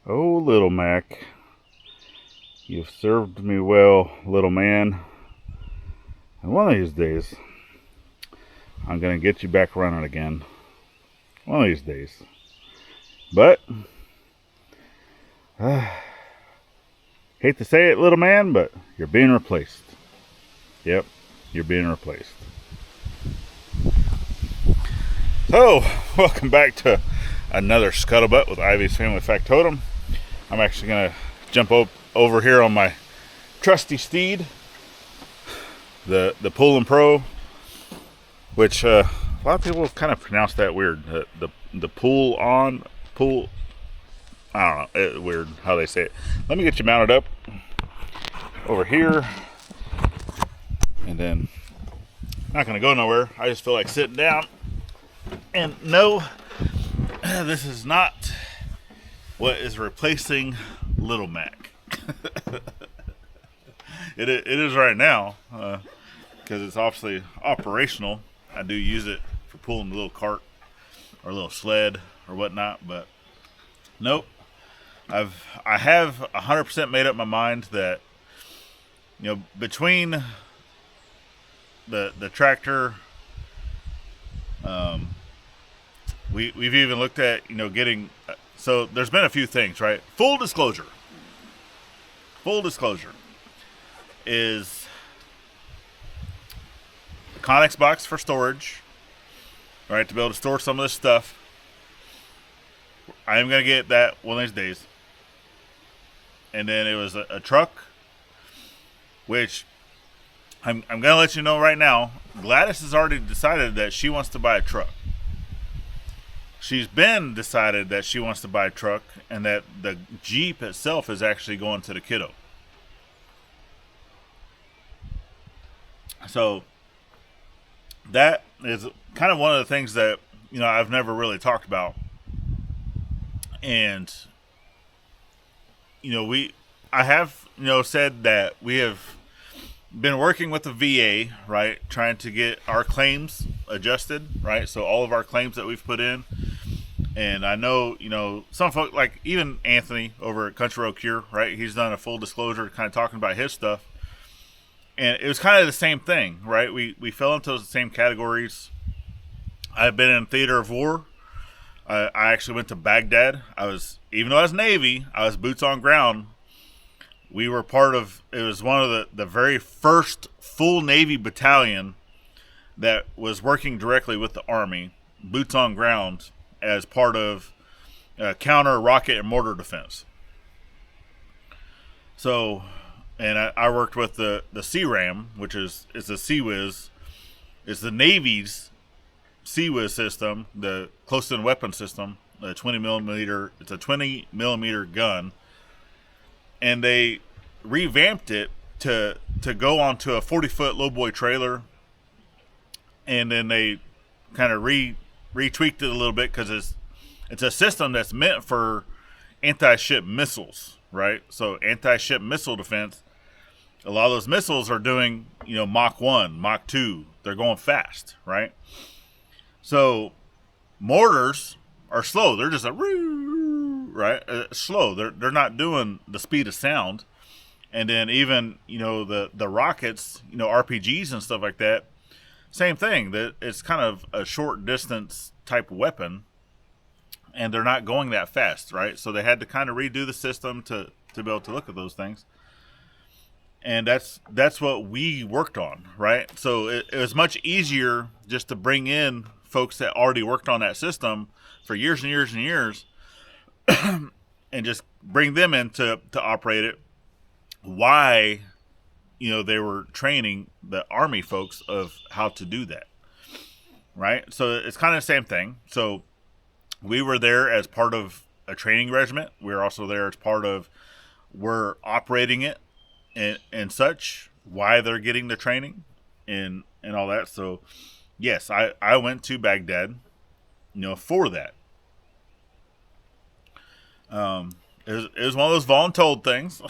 Oh, little Mac, you've served me well, little man. And one of these days, I'm gonna get you back running again. One of these days. But, hate to say it, little man, but you're being replaced. Yep, you're being replaced. So, welcome back to another Scuttlebutt with Ivy's Family Factotum. I'm actually gonna jump over here on my trusty steed, the Pull and Pro, which a lot of people kind of pronounce that weird. The pull. I don't know. It's weird how they say it. Let me get you mounted up over here, and then I'm not gonna go nowhere. I just feel like sitting down. And no, this is not what is replacing Little Mac. It is right now, because it's obviously operational. I do use it for pulling a little cart or a little sled or whatnot, but nope. I have 100% made up my mind that, between the tractor, we've even looked at getting. So there's been a few things, right? Full disclosure is the Connex box for storage, right? To be able to store some of this stuff. I am going to get that one of these days. And then it was a truck, which I'm going to let you know right now. Gladys has already decided that she wants to buy a truck. She's been decided that she wants to buy a truck, and that the Jeep itself is actually going to the kiddo. So that is kind of one of the things that I've never really talked about. And I have said that we have been working with the VA, right, trying to get our claims adjusted, right? So all of our claims that we've put in. And I know, some folks, like even Anthony over at Country Road Cure, right? He's done a full disclosure kind of talking about his stuff. And it was kind of the same thing, right? We fell into those same categories. I've been in theater of war. I actually went to Baghdad. Even though I was Navy, I was boots on ground. We were it was one of the very first full Navy battalion that was working directly with the Army, boots on ground, as part of counter rocket and mortar defense. So, and I worked with the CRAM, which is a CWIS. It's the Navy's CWIS system, the close-in weapon system, a 20 millimeter. It's a 20 millimeter gun, and they revamped it to go onto a 40-foot lowboy trailer, and then they kind of retweaked it a little bit because it's a system that's meant for anti-ship missiles, right? So anti-ship missile defense. A lot of those missiles are doing Mach 1, Mach 2. They're going fast, right? So mortars are slow. They're just slow. They're not doing the speed of sound. And then even the rockets, RPGs and stuff like that. Same thing. That it's kind of a short distance type weapon, and they're not going that fast, right? So they had to kind of redo the system to be able to look at those things. And that's what we worked on, right? So it was much easier just to bring in folks that already worked on that system for years and years and years, and just bring them in to operate it. Why? They were training the Army folks of how to do that, right? So it's kind of the same thing. So we were there as part of a training regiment. We were also there as part of, we're operating it and such, why they're getting the training and all that. So yes, I went to Baghdad, for that. It was one of those voluntold things.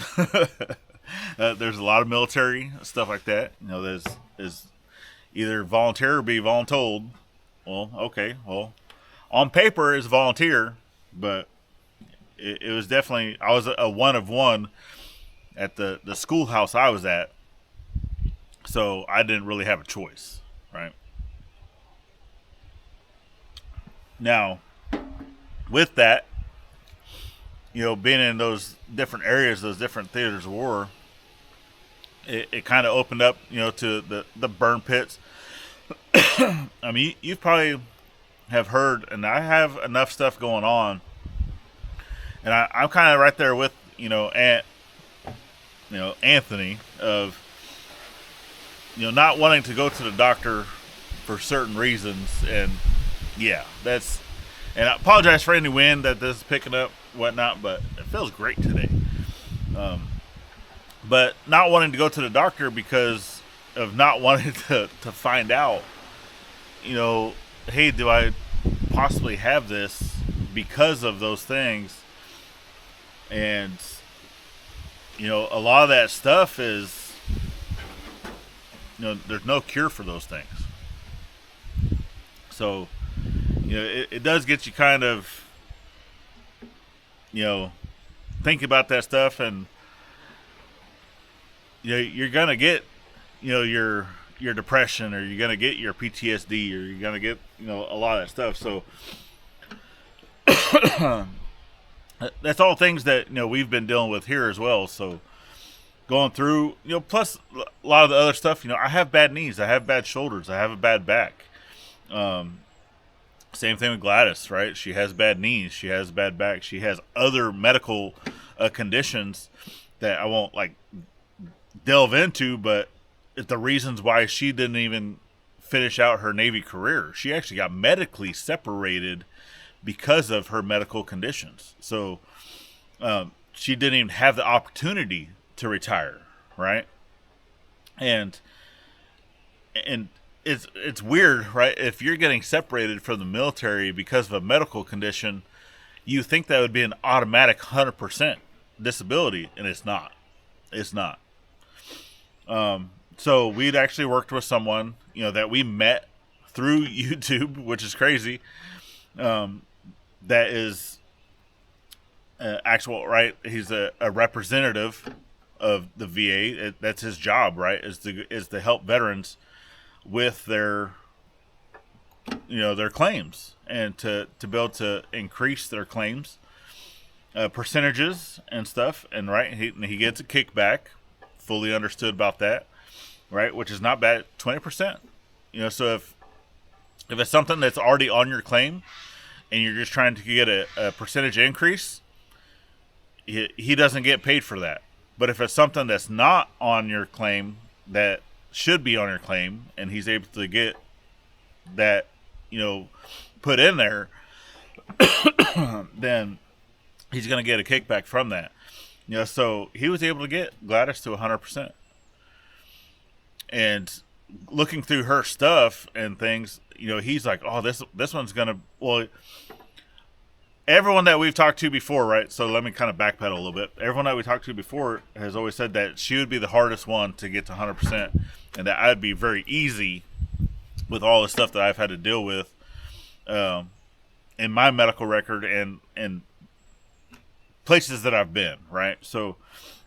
There's a lot of military stuff like that. There's either volunteer or be voluntold. Well, okay. Well, on paper it's volunteer, but it was definitely, I was a one of one at the schoolhouse I was at, so I didn't really have a choice, right? Now, with that, being in those different areas, those different theaters of war, it kind of opened up, to the burn pits. I mean, you probably have heard, and I have enough stuff going on, and I'm kind of right there with, Anthony of, not wanting to go to the doctor for certain reasons, and yeah, and I apologize for any wind that this is picking up, whatnot, but it feels great today. But not wanting to go to the doctor because of not wanting to find out, hey, do I possibly have this because of those things? And, a lot of that stuff is, there's no cure for those things. So, it does get you kind of, think about that stuff, and you're gonna get, your depression, or you're gonna get your PTSD, or you're gonna get, a lot of that stuff. So that's all things that we've been dealing with here as well. So going through, plus a lot of the other stuff. I have bad knees, I have bad shoulders, I have a bad back. Same thing with Gladys, right? She has bad knees, she has bad back, she has other medical conditions that I won't delve into, but it's the reasons why she didn't even finish out her Navy career. She actually got medically separated because of her medical conditions. So she didn't even have the opportunity to retire, right? And it's weird, right? If you're getting separated from the military because of a medical condition, you think that would be an automatic 100% disability, and it's not. It's not. So we'd actually worked with someone, that we met through YouTube, which is crazy. That is actual, right? He's a representative of the VA. That's his job, right? Is to help veterans with their claims, and to be able to increase their claims percentages and stuff. And right, he gets a kickback. Fully understood about that, right? Which is not bad. 20%. So if it's something that's already on your claim, and you're just trying to get a percentage increase, he doesn't get paid for that. But if it's something that's not on your claim that should be on your claim, and he's able to get that, put in there, then he's going to get a kickback from that. So he was able to get Gladys to 100%. And looking through her stuff and things, he's like, oh, this one's going to, well, everyone that we've talked to before, right? So let me kind of backpedal a little bit. Everyone that we talked to before has always said that she would be the hardest one to get to 100%, and that I'd be very easy with all the stuff that I've had to deal with in my medical record and places that I've been, right? So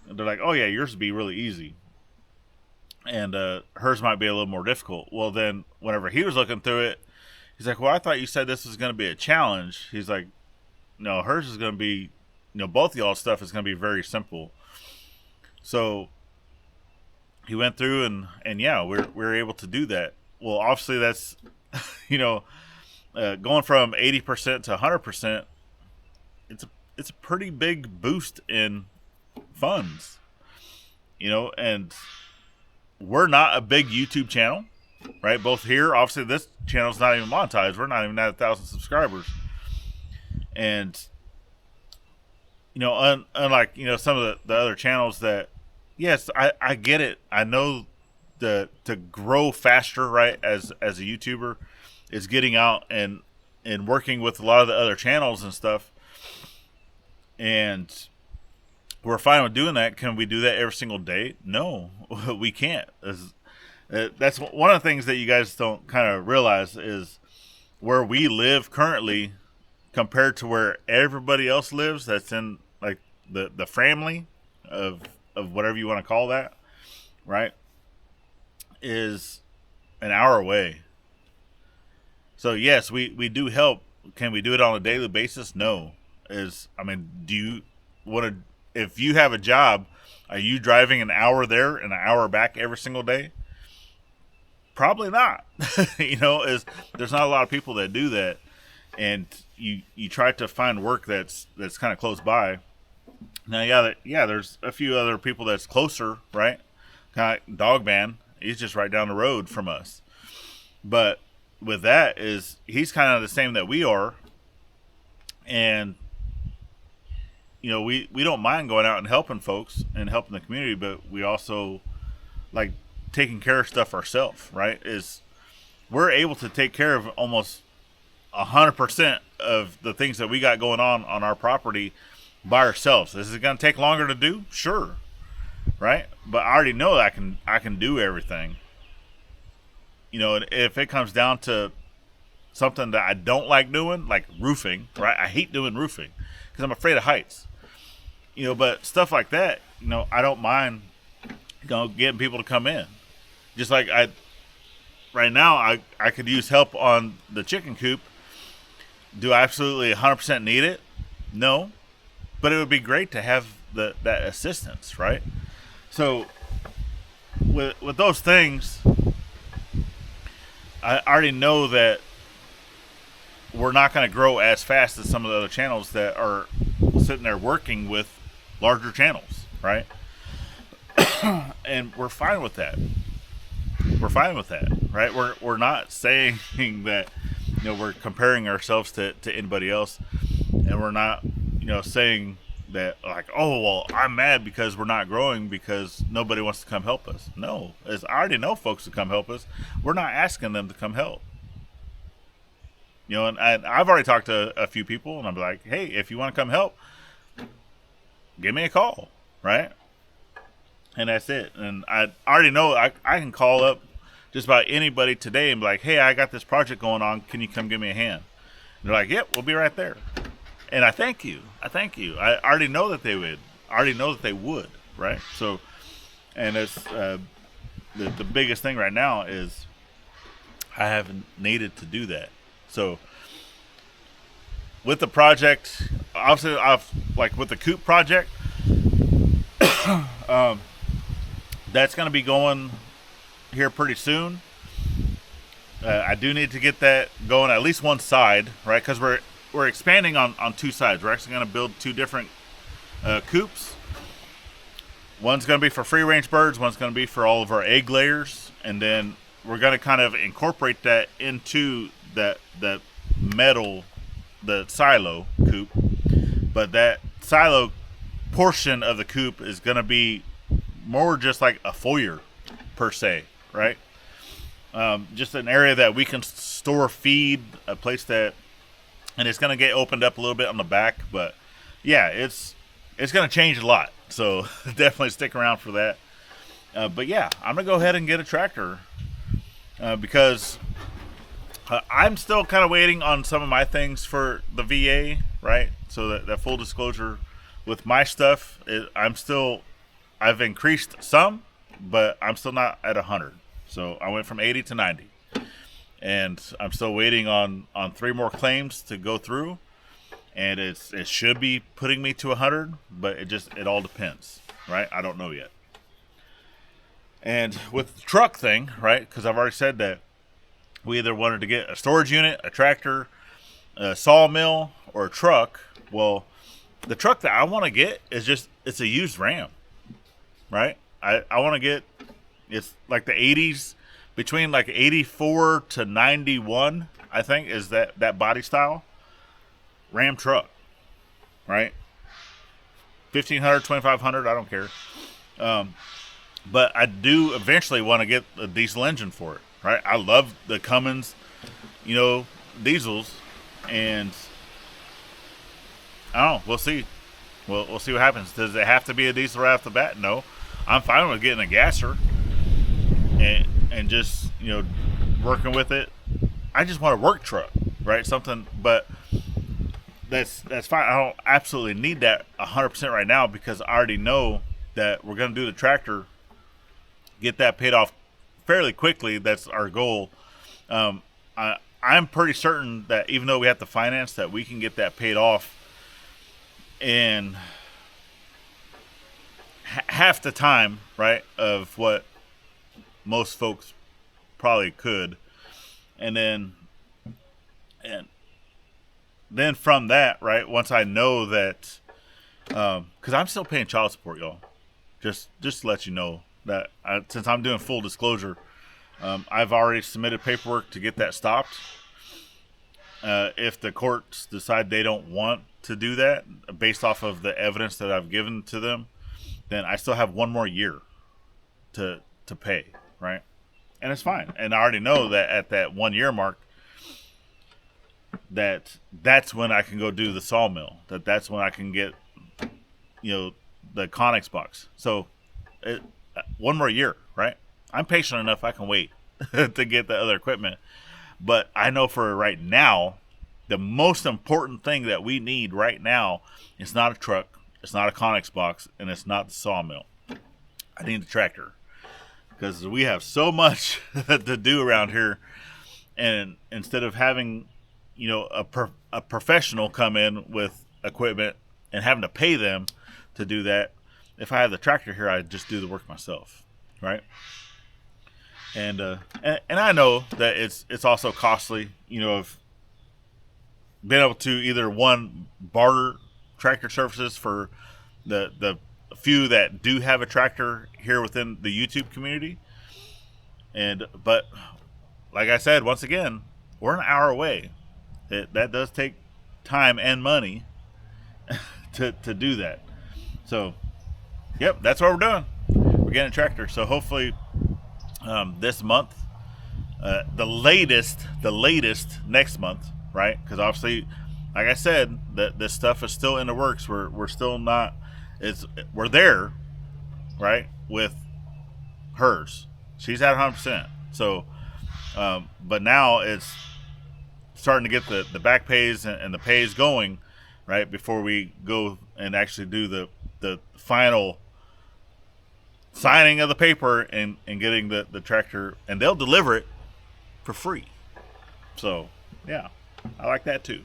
they're like, oh yeah, yours would be really easy, and hers might be a little more difficult. Well, then whenever he was looking through it, he's like, well, I thought you said this was going to be a challenge. He's like, no, hers is going to be, both of y'all's stuff is going to be very simple. So he went through and yeah, we're able to do that. Well, obviously that's, going from 80% to 100%, it's a pretty big boost in funds, and we're not a big YouTube channel, right? Both here, obviously this channel's not even monetized. We're not even at 1,000 subscribers. And, unlike, some of the other channels that, yes, I get it. I know to grow faster, right, as a YouTuber is getting out and working with a lot of the other channels and stuff. And we're fine with doing that. Can we do that every single day? No, we can't. That's one of the things that you guys don't kind of realize is where we live currently. compared to where everybody else lives, that's in like the family of whatever you want to call that, right, is an hour away. So yes, we do help. Can we do it on a daily basis? No. Do you want to? If you have a job, are you driving an hour there and an hour back every single day? Probably not. There's not a lot of people that do that, and you try to find work that's kind of close by. Now, there's a few other people that's closer, right? Kind of Dog Man, he's just right down the road from us. But with that he's kind of the same that we are, and we don't mind going out and helping folks and helping the community, but we also like taking care of stuff ourselves, right? We're able to take care of almost 100% of the things that we got going on our property by ourselves. Is it going to take longer to do? Sure, right? But I already know that I can do everything. If it comes down to something that I don't like doing, like roofing, right? I hate doing roofing because I'm afraid of heights. But stuff like that, I don't mind, getting people to come in. Just like right now, I could use help on the chicken coop. Do I absolutely 100% need it? No. But it would be great to have that assistance, right? So with those things, I already know that we're not going to grow as fast as some of the other channels that are sitting there working with larger channels, right? And we're fine with that. Right? We're not saying that we're comparing ourselves to anybody else, and we're not saying that like, oh well, I'm mad because we're not growing because nobody wants to come help us. No, as I already know folks to come help us. We're not asking them to come help. And I've already talked to a few people, and I'm like, hey, if you want to come help, give me a call, right? And that's it. And I already know I can call up just about anybody today and be like, hey, I got this project going on. Can you come give me a hand? And they're like, yep, we'll be right there. And I thank you. I already know that they would. I already know that they would, right? So, and it's the biggest thing right now is I haven't needed to do that. So with the project, obviously, with the coop project, that's going to be going here pretty soon. I do need to get that going at least one side, right? Because we're expanding on two sides. We're actually going to build two different coops. One's going to be for free range birds. One's going to be for all of our egg layers, and then we're going to kind of incorporate that into the metal, the silo coop. But that silo portion of the coop is going to be more just like a foyer per se, right? Just an area that we can store feed, a place that, and it's going to get opened up a little bit on the back, but yeah, it's going to change a lot. So definitely stick around for that. But yeah, I'm going to go ahead and get a tractor because I'm still kind of waiting on some of my things for the VA, right? So that full disclosure with my stuff, I've increased some, but I'm still not at 100. So I went from 80 to 90. And I'm still waiting on 3 more claims to go through. And it should be putting me to 100, but it all depends, right? I don't know yet. And with the truck thing, right, because I've already said that we either wanted to get a storage unit, a tractor, a sawmill, or a truck. Well, the truck that I want to get it's a used Ram, right? I want to get, it's like the 80s, between like 84 to 91, I think, is that body style Ram truck, right? 1,500, 2,500, I don't care. But I do eventually want to get a diesel engine for it, right? I love the Cummins, diesels, and I don't know. We'll see. We'll see what happens. Does it have to be a diesel right off the bat? No. I'm fine with getting a gasser and just, working with it. I just want a work truck, right? Something, but that's fine. I don't absolutely need that 100% right now because I already know that we're going to do the tractor, get that paid off fairly quickly. That's our goal. I'm pretty certain that even though we have to finance, that we can get that paid off in half the time, right, of what most folks probably could. And then from that, right, once I know that, because I'm still paying child support, y'all, just to let you know that since I'm doing full disclosure, I've already submitted paperwork to get that stopped. If the courts decide they don't want to do that based off of the evidence that I've given to them, then I still have one more year to pay, right? And it's fine. And I already know that at that 1 year mark, that's when I can go do the sawmill. That's when I can get, the Conex box. So, one more year, right? I'm patient enough. I can wait to get the other equipment. But I know for right now, the most important thing that we need right now is not a truck, it's not a Conex box, and it's not the sawmill. I need the tractor because we have so much to do around here. And instead of having, a professional come in with equipment and having to pay them to do that, if I have the tractor here, I just do the work myself, right? And I know that it's also costly, of being able to either barter tractor services for the few that do have a tractor here within the YouTube community. But like I said, once again, we're an hour away. That does take time and money to do that. So, yep, that's what we're doing. We're getting a tractor. So hopefully this month, the latest next month, right? Because obviously, like I said, this stuff is still in the works. We're still not. We're there, right? With hers, she's at 100%. So, but now it's starting to get the back pays and the pays going, right? Before we go and actually do the final signing of the paper and getting the tractor, and they'll deliver it for free. So, yeah, I like that too.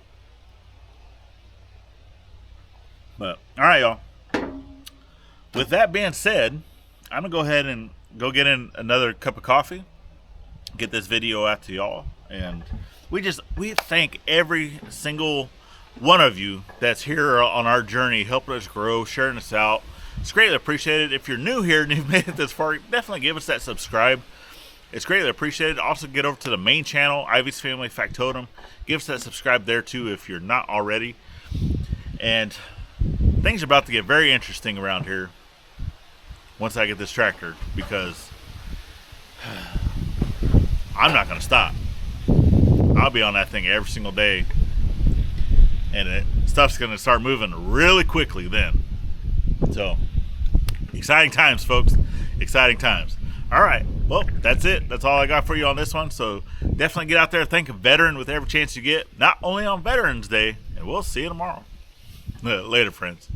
But, all right, y'all. With that being said, I'm going to go ahead and go get in another cup of coffee, get this video out to y'all, and we thank every single one of you that's here on our journey, helping us grow, sharing us out. It's greatly appreciated. If you're new here and you've made it this far, definitely give us that subscribe. It's greatly appreciated. Also, get over to the main channel, Ivy's Family Factotum. Give us that subscribe there, too, if you're not already. And things are about to get very interesting around here once I get this tractor, because I'm not going to stop. I'll be on that thing every single day. And stuff's going to start moving really quickly then. So, exciting times, folks. Exciting times. All right. Well, that's it. That's all I got for you on this one. So, definitely get out there, thank a veteran with every chance you get. Not only on Veterans Day. And we'll see you tomorrow. Later, friends.